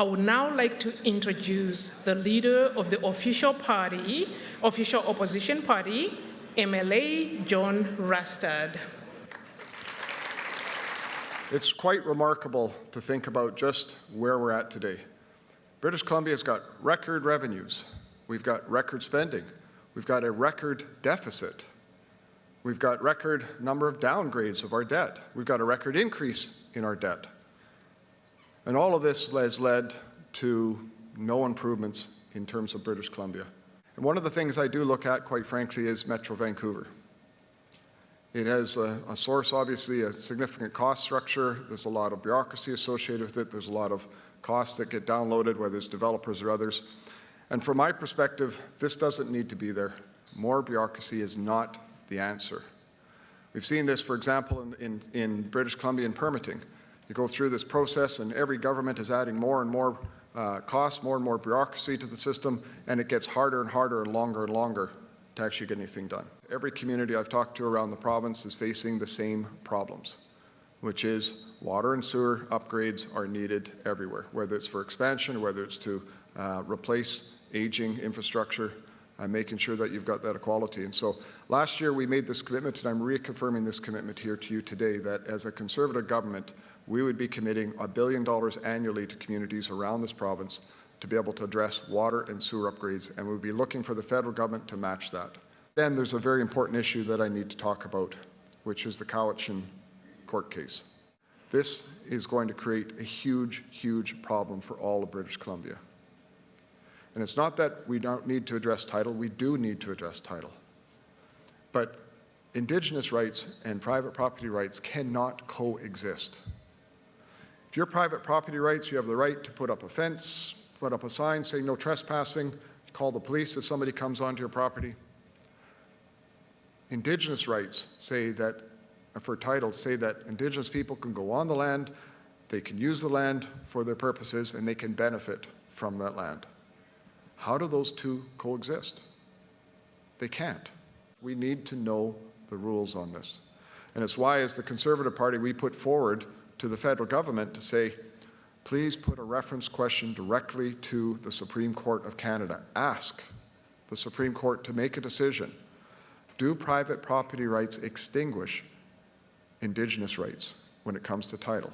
I would now like to introduce the leader of the official opposition party, MLA John Rustad. It's quite remarkable to think about just where we're at today. British Columbia's got record revenues. We've got record spending. We've got a record deficit. We've got record number of downgrades of our debt. We've got a record increase in our debt. And all of this has led to no improvements in terms of British Columbia. And one of the things I do look at, quite frankly, is Metro Vancouver. It has a source, obviously, a significant cost structure. There's a lot of bureaucracy associated with it. There's a lot of costs that get downloaded, whether it's developers or others. And from my perspective, this doesn't need to be there. More bureaucracy is not the answer. We've seen this, for example, in British Columbia in permitting. You go through this process and every government is adding more and more costs, more and more bureaucracy to the system, and it gets harder and harder and longer to actually get anything done. Every community I've talked to around the province is facing the same problems, which is water and sewer upgrades are needed everywhere, whether it's for expansion or whether it's to replace aging infrastructure, making sure that you've got that equality. And so last year we made this commitment, and I'm reconfirming this commitment here to you today, that as a Conservative government, we would be committing $1 billion annually to communities around this province to be able to address water and sewer upgrades, and we'll be looking for the federal government to match that. Then there's a very important issue that I need to talk about, which is the Cowichan court case. This is going to create a huge, huge problem for all of British Columbia. And it's not that we don't need to address title, we do need to address title. But Indigenous rights and private property rights cannot coexist. If your private property rights, you have the right to put up a fence, put up a sign saying no trespassing, call the police if somebody comes onto your property. Indigenous rights say that, for title, say that Indigenous people can go on the land, they can use the land for their purposes, and they can benefit from that land. How do those two coexist? They can't. We need to know the rules on this. And it's why, as the Conservative Party, we put forward to the federal government to say, please put a reference question directly to the Supreme Court of Canada. Ask the Supreme Court to make a decision. Do private property rights extinguish Indigenous rights when it comes to title?